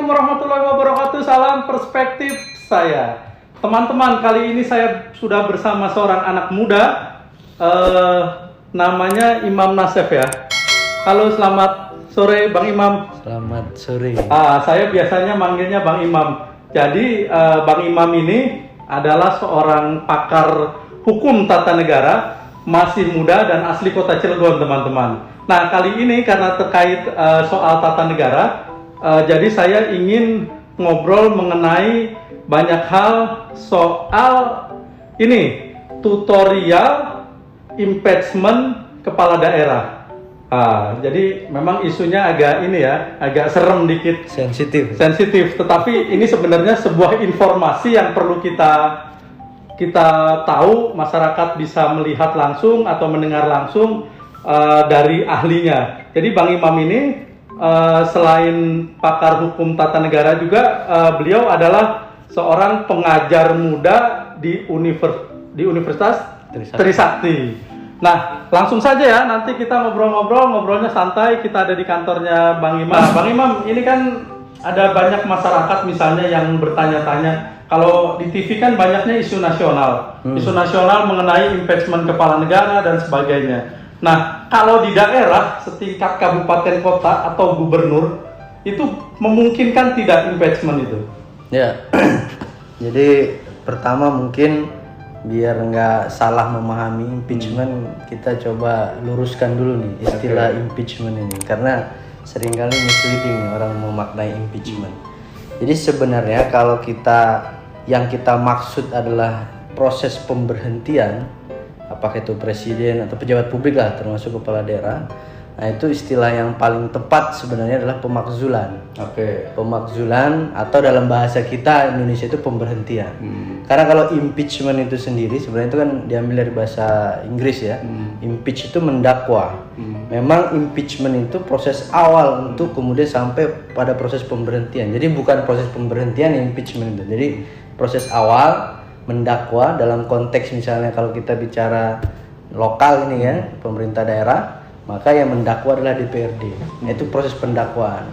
warahmatullahi wabarakatuh. Salam perspektif saya. Teman-teman, kali ini saya sudah bersama seorang anak muda. Namanya Imam Nasef ya. Halo, selamat sore Bang Imam. Selamat sore. Saya biasanya manggilnya Bang Imam. Jadi Bang Imam ini adalah seorang pakar hukum tata negara, masih muda dan asli kota Cilegon, teman-teman. Nah, kali ini karena terkait soal tata negara, jadi saya ingin ngobrol mengenai banyak hal soal ini, tutorial impeachment kepala daerah. Jadi memang isunya agak ini ya, agak serem dikit, sensitif. Tetapi ini sebenarnya sebuah informasi yang perlu kita tahu, masyarakat bisa melihat langsung atau mendengar langsung dari ahlinya. Jadi Bang Imam ini selain pakar hukum tata negara juga beliau adalah seorang pengajar muda di Universitas Trisakti. Nah, langsung saja ya, nanti kita ngobrolnya santai. Kita ada di kantornya Bang Imam. Bang Imam, ini kan ada banyak masyarakat misalnya yang bertanya-tanya, kalau di TV kan banyaknya isu nasional, isu nasional mengenai impeachment kepala negara dan sebagainya. Nah, kalau di daerah setingkat kabupaten kota atau gubernur itu memungkinkan tidak impeachment itu? Ya, jadi pertama mungkin biar nggak salah memahami impeachment, kita coba luruskan dulu nih istilah impeachment ini, karena seringkali misleading orang memaknai impeachment. Jadi sebenarnya kalau yang kita maksud adalah proses pemberhentian, apakah itu presiden atau pejabat publik lah, termasuk kepala daerah. Nah, itu istilah yang paling tepat sebenarnya adalah pemakzulan. Pemakzulan atau dalam bahasa kita Indonesia itu pemberhentian. Karena kalau impeachment itu sendiri sebenarnya itu kan diambil dari bahasa Inggris ya. Impeach itu mendakwa. Memang impeachment itu proses awal untuk kemudian sampai pada proses pemberhentian. Jadi bukan proses pemberhentian impeachment itu. Jadi proses awal mendakwa dalam konteks misalnya kalau kita bicara lokal ini ya, pemerintah daerah, maka yang mendakwa adalah DPRD. Itu proses pendakwaan.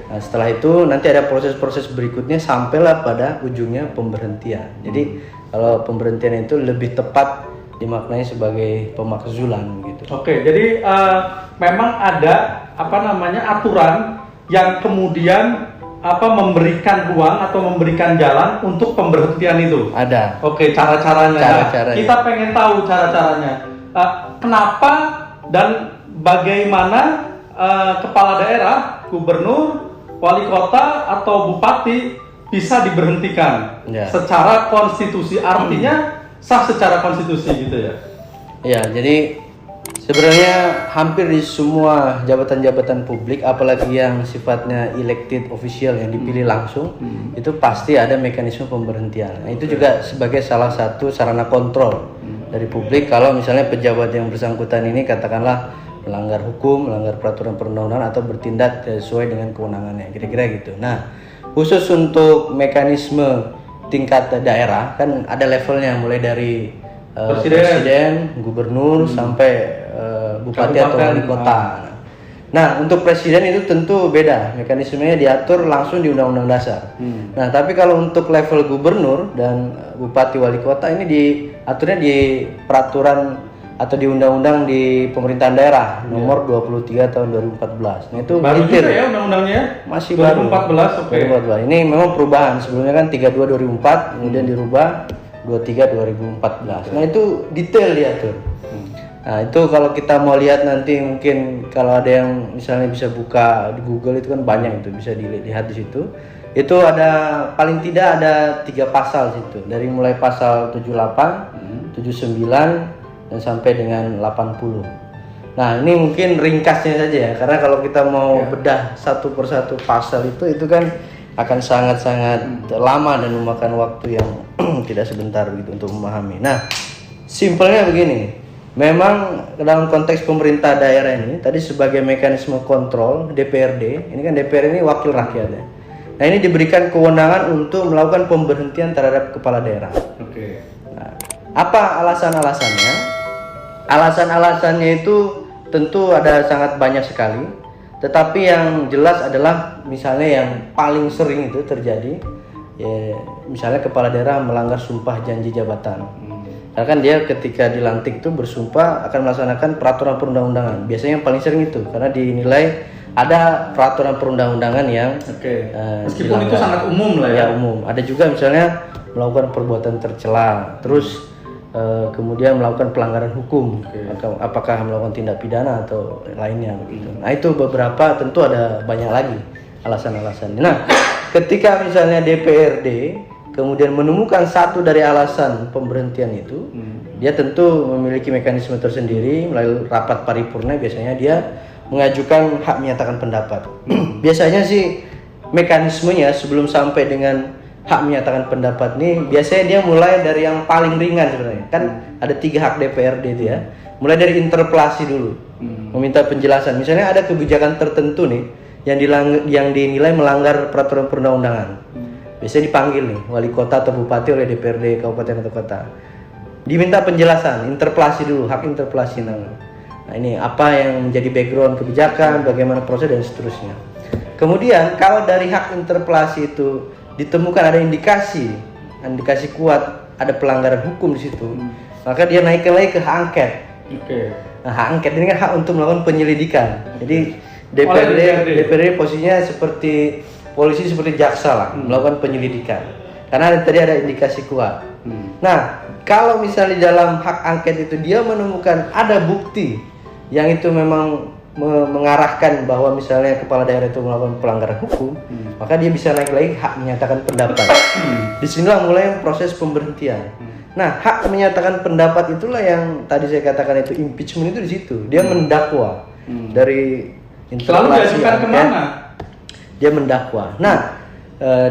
Nah, setelah itu nanti ada proses-proses berikutnya sampailah pada ujungnya pemberhentian. Jadi kalau pemberhentian itu lebih tepat dimaknai sebagai pemakzulan gitu. Jadi memang ada aturan yang kemudian memberikan ruang atau memberikan jalan untuk pemberhentian itu. Ada. Cara-caranya. Kita pengen tahu cara-caranya. Kenapa dan bagaimana kepala daerah, gubernur, wali kota atau bupati bisa diberhentikan secara konstitusi, artinya sah secara konstitusi gitu ya? Ya, jadi sebenarnya hampir di semua jabatan-jabatan publik, apalagi yang sifatnya elected official yang dipilih langsung, itu pasti ada mekanisme pemberhentian. Nah, itu juga sebagai salah satu sarana kontrol dari publik kalau misalnya pejabat yang bersangkutan ini katakanlah melanggar hukum, melanggar peraturan perundang-undangan atau bertindak sesuai dengan kewenangannya, kira-kira gitu. Nah, khusus untuk mekanisme tingkat daerah kan ada levelnya, mulai dari presiden, gubernur, sampai bupati atau wali kota. Nah, untuk presiden itu tentu beda, mekanismenya diatur langsung di Undang-Undang Dasar. Nah, tapi kalau untuk level gubernur dan bupati wali kota ini diaturnya di peraturan atau di undang-undang di pemerintahan daerah nomor 23 tahun 2014. Nah, itu baru juga ya undang-undangnya? Masih 2014, baru. 2014. Ini memang perubahan. Sebelumnya kan 32 2004, kemudian dirubah 23 2014. Nah, itu detail diatur. Nah, itu kalau kita mau lihat nanti, mungkin kalau ada yang misalnya bisa buka di Google, itu kan banyak, itu bisa dilihat di situ. Itu ada paling tidak ada 3 pasal situ, dari mulai pasal 78, 79 dan sampai dengan 80. Nah, ini mungkin ringkasnya saja ya, karena kalau kita mau bedah satu persatu pasal itu kan akan sangat-sangat lama dan memakan waktu yang tidak sebentar gitu untuk memahami. Nah, simpelnya begini, memang dalam konteks pemerintah daerah ini tadi sebagai mekanisme kontrol DPRD, ini kan DPR ini wakil rakyat ya. Nah, ini diberikan kewenangan untuk melakukan pemberhentian terhadap kepala daerah. Nah, apa alasan-alasannya? Alasan-alasannya itu tentu ada sangat banyak sekali. Tetapi yang jelas adalah misalnya yang paling sering itu terjadi, ya, misalnya kepala daerah melanggar sumpah janji jabatan. Karena kan dia ketika dilantik itu bersumpah akan melaksanakan peraturan perundang-undangan. Biasanya yang paling sering itu karena dinilai ada peraturan perundang-undangan yang meskipun itu sangat umum lah ya. Umum. Ada juga misalnya melakukan perbuatan tercela, terus kemudian melakukan pelanggaran hukum, apakah melakukan tindak pidana atau lainnya begitu. Nah itu beberapa, tentu ada banyak lagi alasan-alasan. Nah ketika misalnya DPRD kemudian menemukan satu dari alasan pemberhentian itu, dia tentu memiliki mekanisme tersendiri melalui rapat paripurna. Biasanya dia mengajukan hak menyatakan pendapat. Biasanya sih mekanismenya sebelum sampai dengan hak menyatakan pendapat nih, biasanya dia mulai dari yang paling ringan sebenarnya. Kan ada 3 hak DPRD itu ya. Mulai dari interpelasi dulu, meminta penjelasan. Misalnya ada kebijakan tertentu nih yang dinilai melanggar peraturan perundang-undangan. Biasanya dipanggil nih wali kota atau bupati oleh DPRD kabupaten atau kota. Diminta penjelasan, interpelasi dulu, hak interpelasi namanya. Nah ini apa yang menjadi background kebijakan, bagaimana proses dan seterusnya. Kemudian kalau dari hak interpelasi itu ditemukan ada indikasi kuat ada pelanggaran hukum di situ, maka dia naikkan lagi ke hak angket. Nah, hak angket ini kan hak untuk melakukan penyelidikan. Jadi DPRD posisinya seperti polisi, seperti jaksa lah, melakukan penyelidikan. Karena tadi ada indikasi kuat. Nah, kalau misalnya di dalam hak angket itu dia menemukan ada bukti yang itu memang mengarahkan bahwa misalnya kepala daerah itu melakukan pelanggaran hukum, maka dia bisa naik lagi hak menyatakan pendapat. Disinilah mulai proses pemberhentian. Nah, hak menyatakan pendapat itulah yang tadi saya katakan itu impeachment itu di situ. Dia mendakwa dari interpelasi kemana? Dia mendakwa. Nah,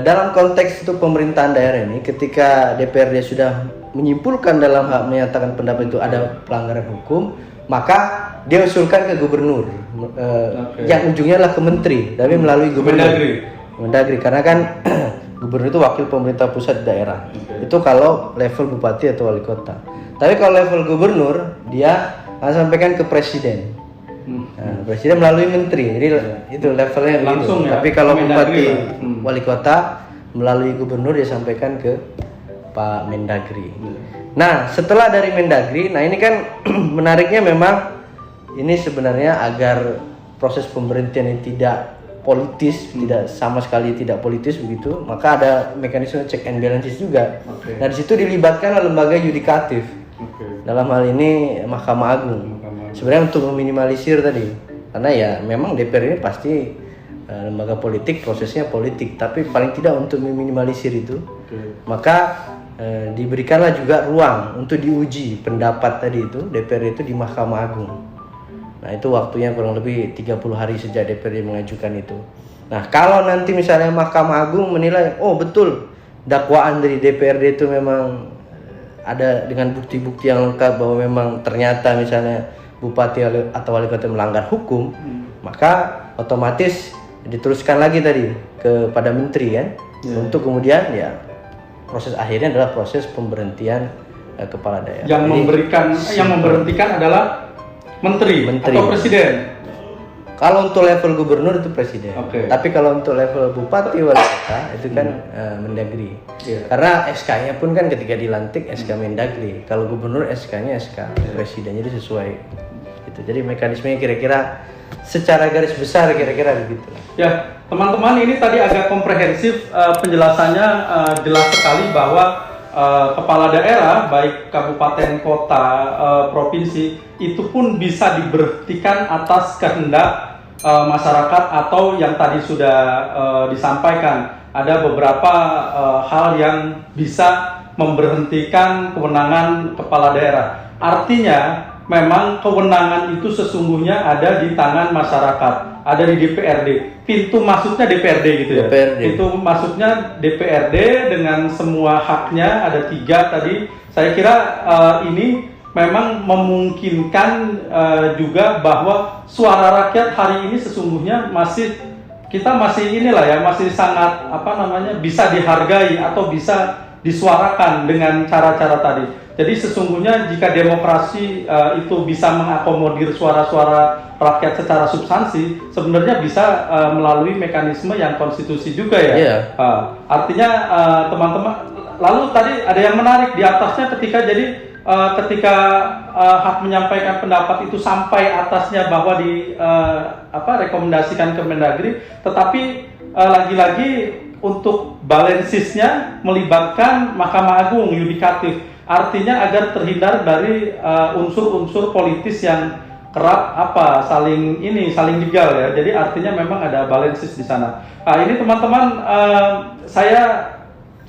dalam konteks itu pemerintahan daerah ini, ketika DPRD sudah menyimpulkan dalam hak menyatakan pendapat itu ada pelanggaran hukum, maka dia usulkan ke gubernur, yang ujungnya adalah ke menteri, tapi melalui gubernur. Mendagri, karena kan gubernur itu wakil pemerintah pusat daerah. Itu kalau level bupati atau wali kota. Tapi kalau level gubernur, dia akan sampaikan ke presiden. Nah, presiden melalui menteri, jadi itu levelnya langsung ya. Tapi kalau bupati wali kota melalui gubernur dia sampaikan ke Pak Mendagri. Nah setelah dari Mendagri, nah ini kan menariknya memang ini sebenarnya agar proses pemberhentian ini tidak politis, tidak sama sekali tidak politis begitu, maka ada mekanisme check and balances juga. Nah di situ dilibatkan lembaga yudikatif. Dalam hal ini Mahkamah Agung. Sebenarnya untuk meminimalisir tadi, karena ya memang DPR ini pasti lembaga politik, prosesnya politik, tapi paling tidak untuk meminimalisir itu, maka diberikanlah juga ruang untuk diuji pendapat tadi itu DPR itu di Mahkamah Agung. Nah itu waktunya kurang lebih 30 hari sejak DPR mengajukan itu. Nah kalau nanti misalnya Mahkamah Agung menilai, oh betul dakwaan dari DPRD itu memang ada dengan bukti-bukti yang lengkap bahwa memang ternyata misalnya bupati atau wali kota melanggar hukum, maka otomatis diteruskan lagi tadi kepada menteri kan, untuk kemudian ya proses akhirnya adalah proses pemberhentian kepala daerah. Yang memberhentikan adalah menteri atau presiden. Kalau untuk level gubernur itu presiden. Tapi kalau untuk level bupati wali kota itu kan Mendagri. Karena SK-nya pun kan ketika dilantik SK Mendagri. Kalau gubernur SK-nya SK presiden. Jadi sesuai gitu. Jadi mekanismenya kira-kira secara garis besar kira-kira begitu. Ya, teman-teman, ini tadi agak komprehensif penjelasannya, jelas sekali bahwa kepala daerah baik kabupaten, kota, provinsi itu pun bisa diberhentikan atas kehendak masyarakat atau yang tadi sudah disampaikan. Ada beberapa hal yang bisa memberhentikan kewenangan kepala daerah. Artinya memang kewenangan itu sesungguhnya ada di tangan masyarakat, ada di DPRD. Pintu masuknya DPRD gitu ya. Pintu masuknya DPRD dengan semua haknya, ada 3 tadi. Saya kira ini memang memungkinkan juga bahwa suara rakyat hari ini sesungguhnya kita masih inilah ya, masih sangat bisa dihargai atau bisa disuarakan dengan cara-cara tadi. Jadi sesungguhnya jika demokrasi itu bisa mengakomodir suara-suara rakyat secara substansi, sebenarnya bisa melalui mekanisme yang konstitusi juga ya. Iya. Artinya teman-teman, lalu tadi ada yang menarik di atasnya ketika hak menyampaikan pendapat itu sampai atasnya bahwa rekomendasikan ke Mendagri, tetapi lagi-lagi untuk balansisnya melibatkan Mahkamah Agung yudikatif, artinya agar terhindar dari unsur-unsur politis yang kerap saling jegal ya. Jadi artinya memang ada balansis di sana. Ini teman-teman, saya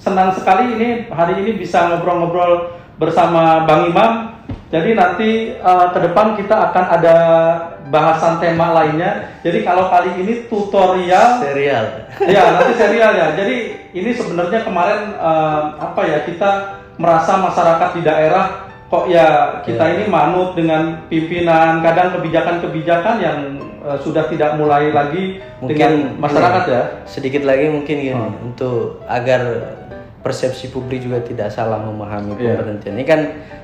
senang sekali hari ini bisa ngobrol-ngobrol bersama Bang Imam. Jadi nanti ke depan kita akan ada bahasan tema lainnya. Jadi kalau kali ini tutorial Serial. ya, nanti serial ya. Jadi ini sebenarnya kemarin kita merasa masyarakat di daerah kok ya kita ini manut dengan pimpinan, kadang kebijakan-kebijakan yang sudah tidak mulai lagi Mungkin dengan masyarakat ya. Sedikit lagi mungkin gini, untuk agar persepsi publik juga tidak salah memahami pemberhentian. Ini kan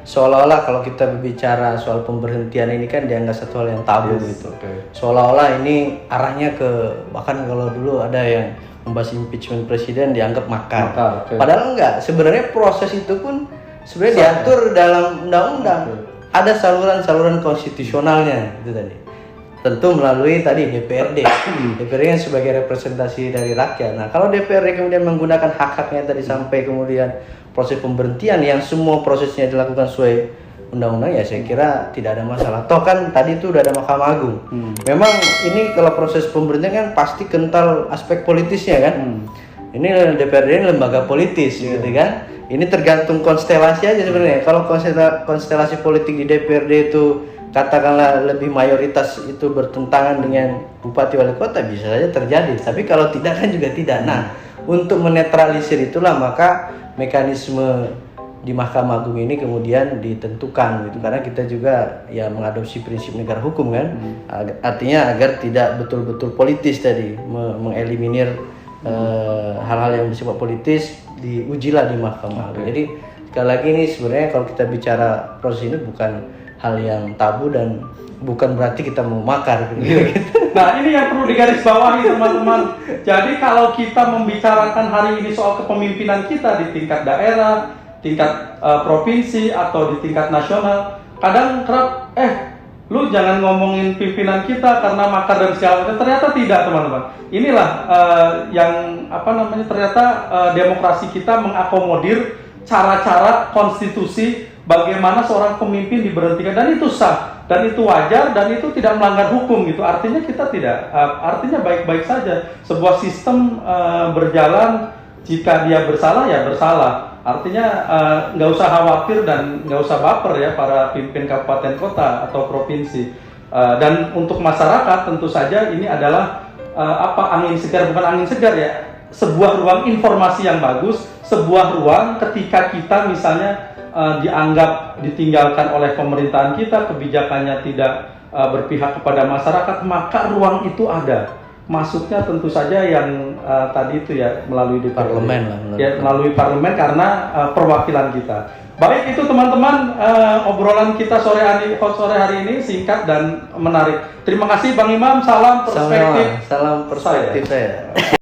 seolah-olah kalau kita berbicara soal pemberhentian ini kan dianggap satu hal yang tabu gitu. Seolah-olah ini arahnya ke, bahkan kalau dulu ada yang membahas impeachment presiden dianggap makar. Padahal enggak. Sebenarnya proses itu pun sebenarnya diatur dalam undang-undang. Ada saluran-saluran konstitusionalnya itu tadi. Tentu melalui tadi DPRD. DPRD yang sebagai representasi dari rakyat. Nah, kalau DPRD kemudian menggunakan hak-haknya tadi sampai kemudian proses pemberhentian yang semua prosesnya dilakukan sesuai undang-undang, ya saya kira tidak ada masalah. Toh kan tadi itu udah ada Mahkamah Agung. Memang ini kalau proses pemberhentian kan pasti kental aspek politisnya kan. Ini DPRD ini lembaga politis gitu kan. Ini tergantung konstelasi aja sebenarnya. Kalau konstelasi politik di DPRD itu katakanlah lebih mayoritas itu bertentangan dengan bupati wali kota, bisa saja terjadi. Tapi kalau tidak kan juga tidak. Nah, untuk menetralisir itulah maka mekanisme di Mahkamah Agung ini kemudian ditentukan gitu, karena kita juga ya mengadopsi prinsip negara hukum kan. Artinya agar tidak betul-betul politis tadi, mengeliminir hal-hal yang bersifat politis diujilah di Mahkamah Agung. Jadi sekali lagi ini sebenarnya kalau kita bicara proses ini bukan hal yang tabu dan bukan berarti kita mau makar gitu. Nah, ini yang perlu digarisbawahi teman-teman. Jadi kalau kita membicarakan hari ini soal kepemimpinan kita di tingkat daerah, tingkat provinsi atau di tingkat nasional, kadang kerap lu jangan ngomongin pimpinan kita karena makar dan segala macam. Ternyata tidak, teman-teman. Inilah ternyata demokrasi kita mengakomodir cara-cara konstitusi bagaimana seorang pemimpin diberhentikan, dan itu sah, dan itu wajar, dan itu tidak melanggar hukum gitu. Artinya kita tidak, artinya baik-baik saja. Sebuah sistem berjalan, jika dia bersalah ya bersalah. Artinya nggak usah khawatir dan nggak usah baper ya para pimpin kabupaten kota atau provinsi. Dan untuk masyarakat tentu saja ini adalah angin segar, bukan angin segar ya, sebuah ruang informasi yang bagus, sebuah ruang ketika kita misalnya dianggap ditinggalkan oleh pemerintahan kita, kebijakannya tidak berpihak kepada masyarakat, maka ruang itu ada. Masuknya tentu saja yang tadi itu ya melalui parlemen lah, melalui parlemen karena perwakilan kita. Baik, itu teman-teman obrolan kita sore hari ini singkat dan menarik. Terima kasih Bang Imam, salam perspektif. Salam perspektif saya.